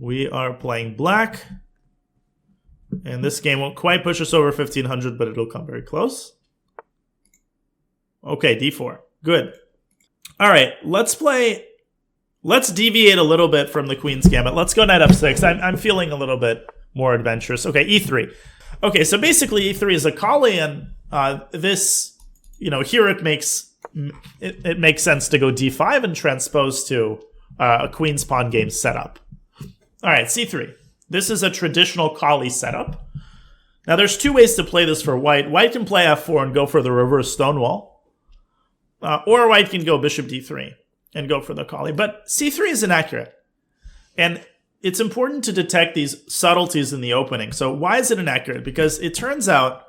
We are playing black. And this game won't quite push us over 1500, but it'll come very close. Okay, d4. Good. All right, let's deviate a little bit from the queen's gambit. Let's go knight f6. I'm feeling a little bit more adventurous. Okay, e3. Okay, so basically e3 is a Colle, and this, here it makes sense to go d5 and transpose to a queen's pawn game setup. All right, c3. This is a traditional Colle setup. Now, there's two ways to play this for white. White can play f4 and go for the reverse stonewall. Or white can go bishop d3 and go for the Colle. But c3 is inaccurate. And it's important to detect these subtleties in the opening. So why is it inaccurate? Because it turns out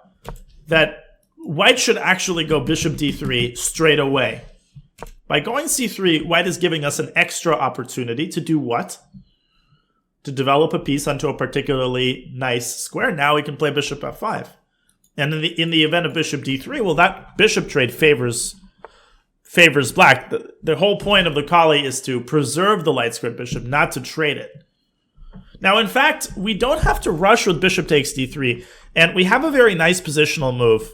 that white should actually go bishop d3 straight away. By going c3, white is giving us an extra opportunity to do what? To develop a piece onto a particularly nice square. Now we can play bishop f5. And in the event of bishop d3, well, that bishop trade favors black. The whole point of the Colle is to preserve the light squared bishop, not to trade it. Now, in fact, we don't have to rush with bishop takes d3, and we have a very nice positional move,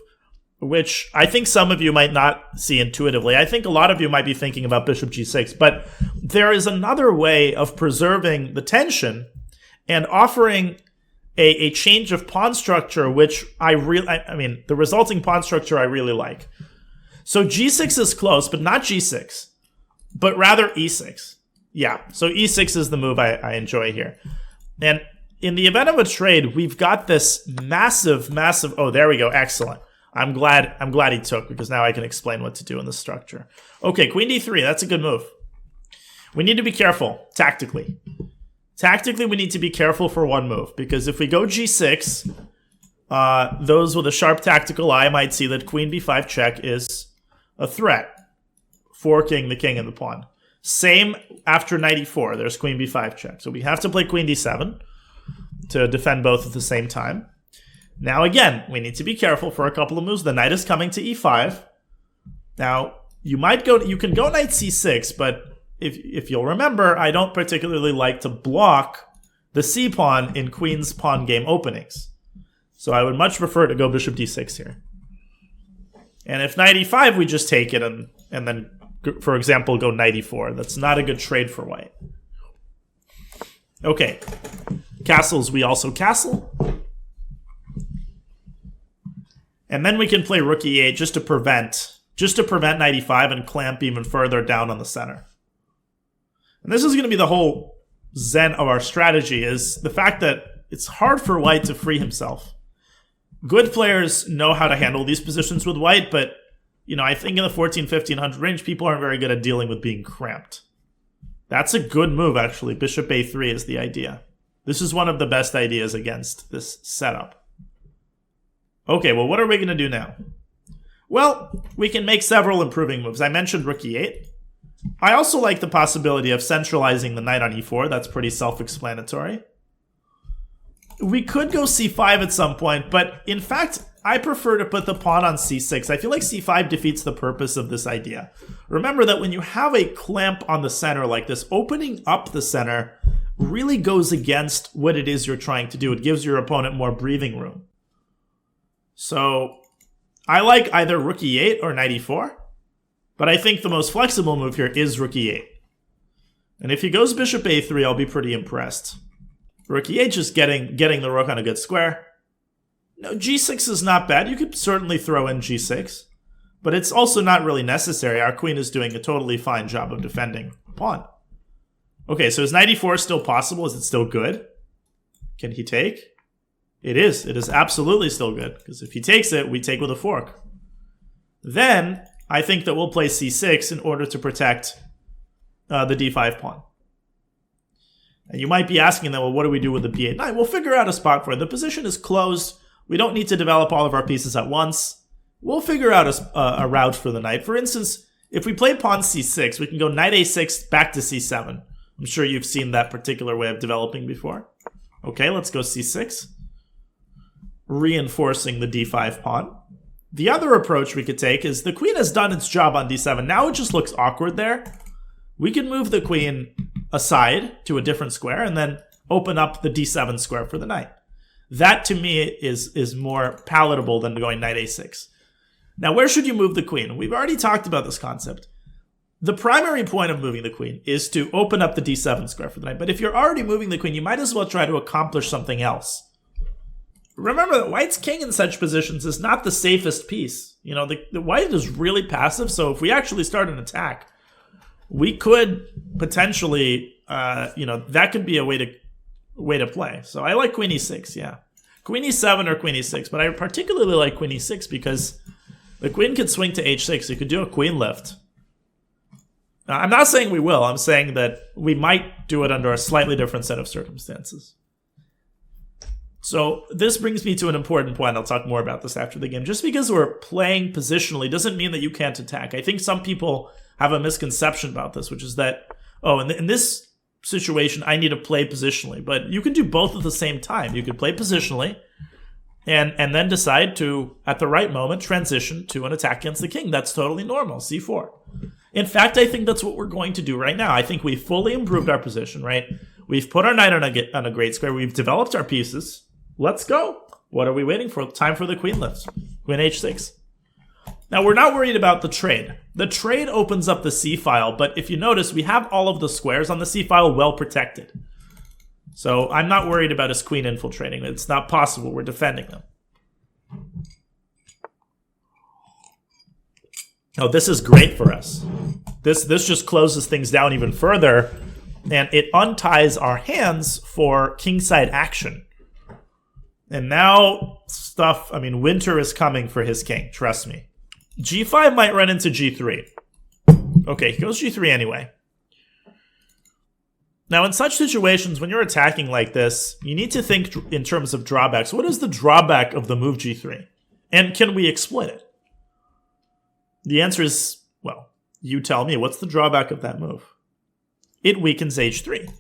which I think some of you might not see intuitively. I think a lot of you might be thinking about bishop g6, but there is another way of preserving the tension and offering a change of pawn structure, which I mean, the resulting pawn structure I really like. So g6 is close, but not g6, but rather e6. Yeah, so e6 is the move I enjoy here. And in the event of a trade, we've got this massive, oh, there we go, excellent. I'm glad he took, because now I can explain what to do in this structure. Okay, queen d3, that's a good move. We need to be careful, tactically. Tactically, we need to be careful for one move, because if we go g6, those with a sharp tactical eye might see that queen b5 check is a threat, forking the king and the pawn. Same after knight e4, there's queen b5 check. So we have to play queen d7 to defend both at the same time. Now again, we need to be careful for a couple of moves. The knight is coming to e5. Now, you can go knight c6, but if you'll remember, I don't particularly like to block the c-pawn in queen's pawn game openings. So I would much prefer to go bishop d6 here. And if knight e5, we just take it and then, for example, go knight e4. That's not a good trade for white. Okay. Castles, we also castle. And then we can play rook e8 just to prevent knight e5 and clamp even further down on the center. And this is going to be the whole zen of our strategy, is the fact that it's hard for white to free himself. Good players know how to handle these positions with white, but I think in the 1400-1500 range, people aren't very good at dealing with being cramped. That's a good move, actually. Bishop a3 is the idea. This is one of the best ideas against this setup. Okay, well, what are we going to do now? Well, we can make several improving moves. I mentioned rook e8. I also like the possibility of centralizing the knight on e4. That's pretty self-explanatory. We could go c5 at some point, but in fact, I prefer to put the pawn on c6. I feel like c5 defeats the purpose of this idea. Remember that when you have a clamp on the center like this, opening up the center really goes against what it is you're trying to do. It gives your opponent more breathing room. So I like either rook e8 or knight e4, but I think the most flexible move here is rook e8. And if he goes bishop a3, I'll be pretty impressed. Rook e8 just getting the rook on a good square. No, g6 is not bad. You could certainly throw in g6, but it's also not really necessary. Our queen is doing a totally fine job of defending the pawn. Okay, so is knight e4 still possible? Is it still good? Can he take? It is. It is absolutely still good, because if he takes it, we take with a fork. Then, I think that we'll play c6 in order to protect the d5 pawn. And you might be asking then, well, what do we do with the b8 knight? We'll figure out a spot for it. The position is closed. We don't need to develop all of our pieces at once. We'll figure out a route for the knight. For instance, if we play pawn c6, we can go knight a6 back to c7. I'm sure you've seen that particular way of developing before. Okay, let's go c6. Reinforcing the d5 pawn. The other approach we could take is the queen has done its job on d7. Now it just looks awkward there. We can move the queen aside to a different square and then open up the d7 square for the knight. That, to me, is more palatable than going knight a6. Now, where should you move the queen? We've already talked about this concept. The primary point of moving the queen is to open up the d7 square for the knight. But if you're already moving the queen, you might as well try to accomplish something else. Remember that white's king in such positions is not the safest piece. You know, the white is really passive, so if we actually start an attack, we could potentially, that could be a way to play. So I like queen e6, yeah. Queen e7 or queen e6, but I particularly like queen e6 because the queen could swing to h6. You could do a queen lift. Now, I'm not saying we will. I'm saying that we might do it under a slightly different set of circumstances. So this brings me to an important point. I'll talk more about this after the game. Just because we're playing positionally doesn't mean that you can't attack. I think some people have a misconception about this, which is that, in this situation, I need to play positionally. But you can do both at the same time. You could play positionally and then decide to, at the right moment, transition to an attack against the king. That's totally normal, c4. In fact, I think that's what we're going to do right now. I think we've fully improved our position, right? We've put our knight on a great square. We've developed our pieces. Let's go. What are we waiting for? Time for the queen lifts. Queen h6. Now, we're not worried about the trade. The trade opens up the c file, but if you notice, we have all of the squares on the c file well protected. So I'm not worried about his queen infiltrating. It's not possible. We're defending them. Oh, this is great for us. This just closes things down even further, and it unties our hands for kingside action. And now winter is coming for his king, trust me. g5 might run into g3. Okay, he goes g3 anyway. Now, in such situations, when you're attacking like this, you need to think in terms of drawbacks. What is the drawback of the move g3? And can we exploit it? The answer is, well, you tell me. What's the drawback of that move? It weakens h3.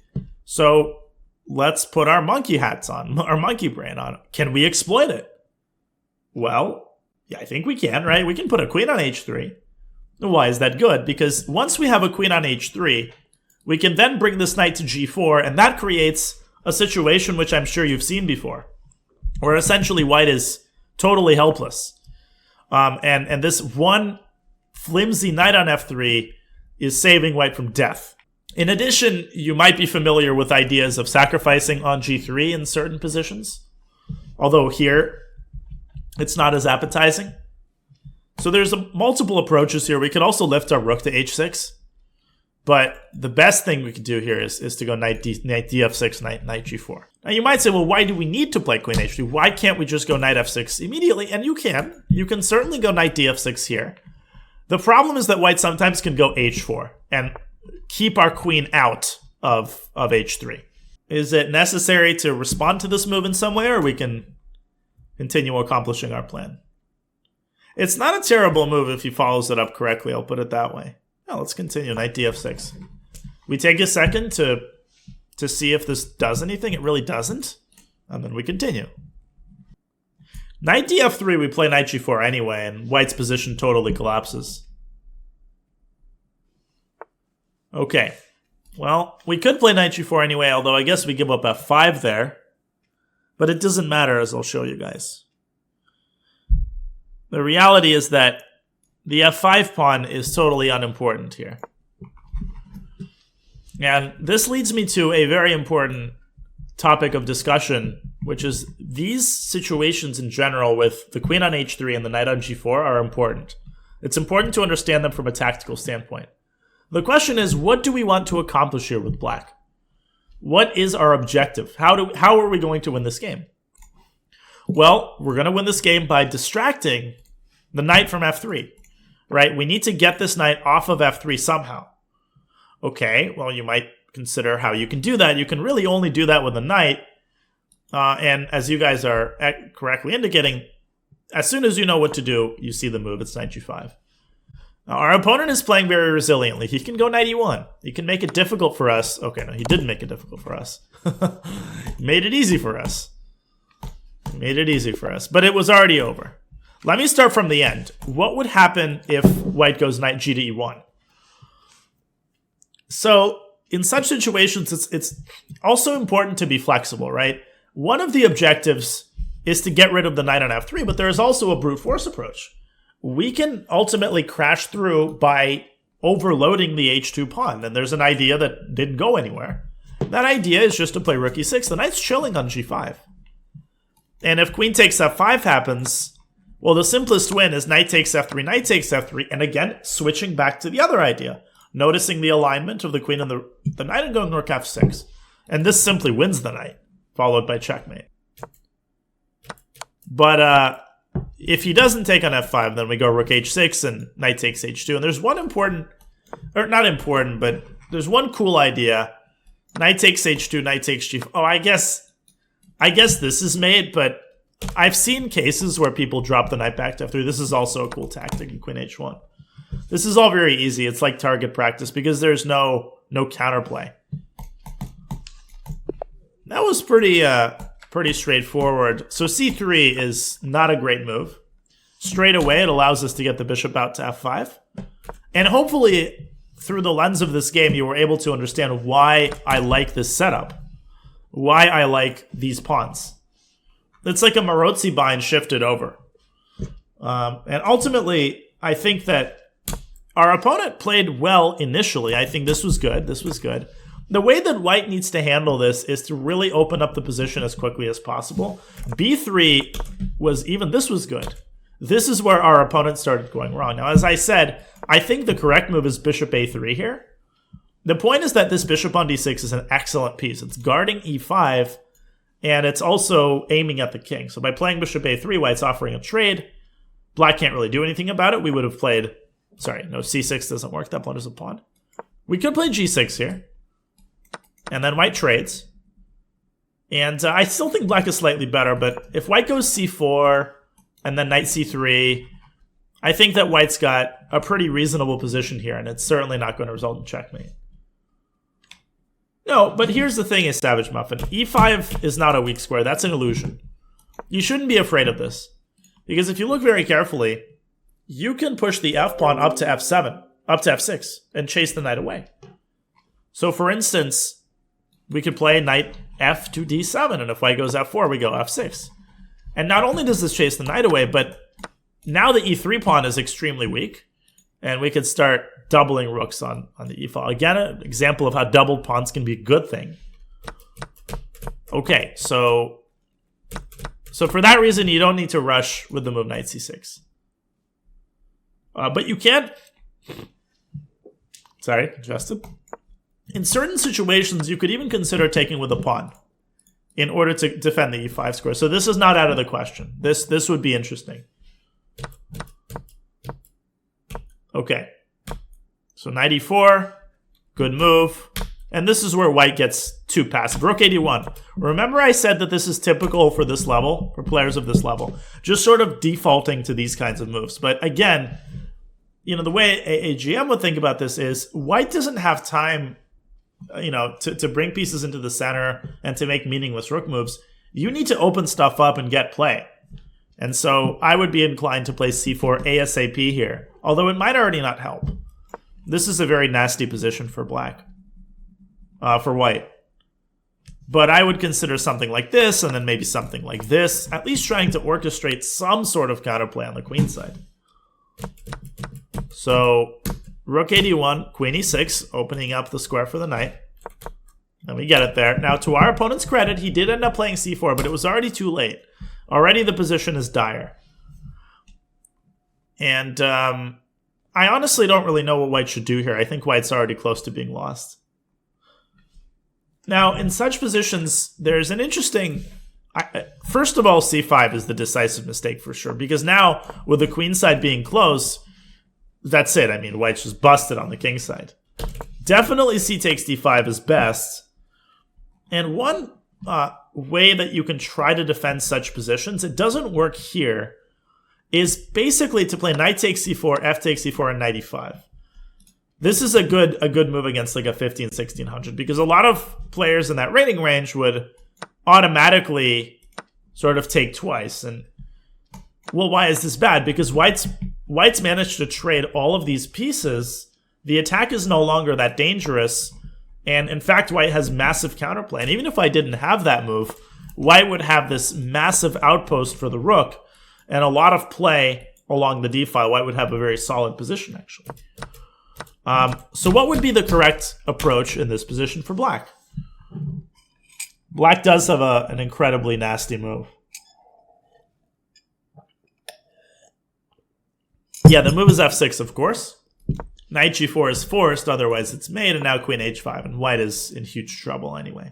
So let's put our monkey hats on, our monkey brain on. Can we exploit it? Well, yeah, I think we can, right? We can put a queen on h3. Why is that good? Because once we have a queen on h3, we can then bring this knight to g4, and that creates a situation which I'm sure you've seen before, where essentially white is totally helpless. And this one flimsy knight on f3 is saving white from death. In addition, you might be familiar with ideas of sacrificing on g3 in certain positions, although here it's not as appetizing. So there's multiple approaches here. We could also lift our rook to h6, but the best thing we could do here is to go knight df6, knight g4. Now you might say, well, why do we need to play queen h3? Why can't we just go knight f6 immediately? And you can. You can certainly go knight df6 here. The problem is that white sometimes can go h4 and keep our queen out of h3. Is it necessary to respond to this move in some way, or we can continue accomplishing our plan? It's not a terrible move if he follows it up correctly, I'll put it that way. Now let's continue, knight df6. We take a second to see if this does anything. It really doesn't. And then we continue. Knight df3, we play knight g4 anyway, and white's position totally collapses. Okay, well, we could play knight g4 anyway, although I guess we give up f5 there. But it doesn't matter, as I'll show you guys. The reality is that the f5 pawn is totally unimportant here. And this leads me to a very important topic of discussion, which is these situations in general with the queen on h3 and the knight on g4 are important. It's important to understand them from a tactical standpoint. The question is, what do we want to accomplish here with black? What is our objective? How are we going to win this game? Well, we're going to win this game by distracting the knight from f3, right? We need to get this knight off of f3 somehow. Okay, well, you might consider how you can do that. You can really only do that with a knight. And as you guys are correctly indicating, as soon as you know what to do, you see the move. It's knight g5. Now, our opponent is playing very resiliently. He can go knight e1. He can make it difficult for us. Okay, no, he didn't make it difficult for us. He made it easy for us. He made it easy for us. But it was already over. Let me start from the end. What would happen if white goes knight g to e1? So in such situations, it's also important to be flexible, right? One of the objectives is to get rid of the knight on f3, but there is also a brute force approach. We can ultimately crash through by overloading the h2 pawn, and there's an idea that didn't go anywhere. That idea is just to play rook e6. The knight's chilling on g5. And if queen takes f5 happens, well, the simplest win is knight takes f3, and again, switching back to the other idea. Noticing the alignment of the queen and the knight and going rook f6. And this simply wins the knight, followed by checkmate. But if he doesn't take on f5, then we go rook h6 and knight takes h2. And there's one important, or not important, but there's one cool idea. Knight takes h2, knight takes g5. Oh, I guess this is made, but I've seen cases where people drop the knight back to f3. This is also a cool tactic in queen h1. This is all very easy. It's like target practice because there's no counterplay. That was pretty straightforward. So c3 is not a great move. Straight away, it allows us to get the bishop out to f5. And hopefully, through the lens of this game, you were able to understand why I like this setup. Why I like these pawns. It's like a Naroditsky bind shifted over. And ultimately, I think that our opponent played well initially. I think this was good. This was good. The way that white needs to handle this is to really open up the position as quickly as possible. b3 was even, this was good. This is where our opponent started going wrong. Now, as I said, I think the correct move is bishop a3 here. The point is that this bishop on d6 is an excellent piece. It's guarding e5, and it's also aiming at the king. So by playing bishop a3, white's offering a trade. Black can't really do anything about it. We would have played, sorry, no, c6 doesn't work. That blunders a pawn. We could play g6 here. And then white trades. And I still think black is slightly better, but if white goes c4 and then knight c3, I think that white's got a pretty reasonable position here, and it's certainly not going to result in checkmate. No, but here's the thing, is Savage Muffin. e5 is not a weak square. That's an illusion. You shouldn't be afraid of this. Because if you look very carefully, you can push the f-pawn up to f7, up to f6, and chase the knight away. So for instance, we could play knight f to d7, and if white goes f4, we go f6. And not only does this chase the knight away, but now the e3 pawn is extremely weak, and we could start doubling rooks on the e-file. Again, an example of how doubled pawns can be a good thing. Okay, so for that reason, you don't need to rush with the move knight c6. But you can... Sorry, adjusted. In certain situations, you could even consider taking with a pawn in order to defend the e5 square. So this is not out of the question. This would be interesting. Okay. So knight e4, good move. And this is where white gets too passive. Rook 81. Remember I said that this is typical for this level, for players of this level. Just sort of defaulting to these kinds of moves. But again, you know, the way a GM would think about this is white doesn't have time, you know, to bring pieces into the center and to make meaningless rook moves. You need to open stuff up and get play. And so I would be inclined to play c4 ASAP here, although it might already not help. This is a very nasty position for black, for white. But I would consider something like this, and then maybe something like this, at least trying to orchestrate some sort of counterplay on the queen side. So rook 81, queen e6, opening up the square for the knight. And we get it there. Now, to our opponent's credit, he did end up playing c4, but it was already too late. Already the position is dire. And I honestly don't really know what white should do here. I think white's already close to being lost. Now, in such positions, there's an interesting... First of all, c5 is the decisive mistake for sure, because now, with the queen side being close, that's it. I mean, white's just busted on the king side. Definitely c takes d5 is best. And one way that you can try to defend such positions, it doesn't work here, is basically to play knight takes c4, f takes c4, and knight e5. This is a good move against like a 1500-1600, because a lot of players in that rating range would automatically sort of take twice. And well, why is this bad? Because white's managed to trade all of these pieces. The attack is no longer that dangerous, And in fact, white has massive counterplay. And even if I didn't have that move, white would have this massive outpost for the rook and a lot of play along the d file. White would have a very solid position, actually. So what would be the correct approach in this position for black? Black does have an incredibly nasty move. Yeah, the move is f6, of course. Knight g4 is forced, otherwise it's mate, and now queen h5, and white is in huge trouble anyway.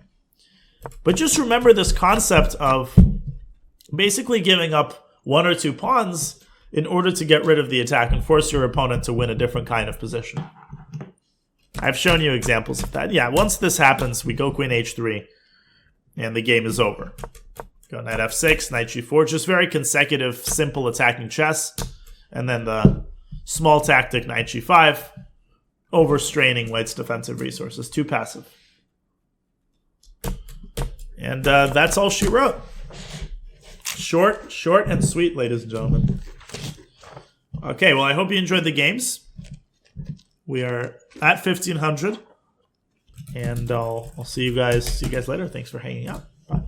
But just remember this concept of basically giving up 1 or 2 pawns in order to get rid of the attack and force your opponent to win a different kind of position. I've shown you examples of that. Yeah, once this happens, we go queen h3, and the game is over. Go knight f6, knight g4, just very consecutive, simple attacking chess. And then the small tactic knight g5, overstraining white's defensive resources. Too passive. And that's all she wrote. Short and sweet, ladies and gentlemen. Okay, well, I hope you enjoyed the games. We are at 1500, and I'll see you guys later. Thanks for hanging out. Bye.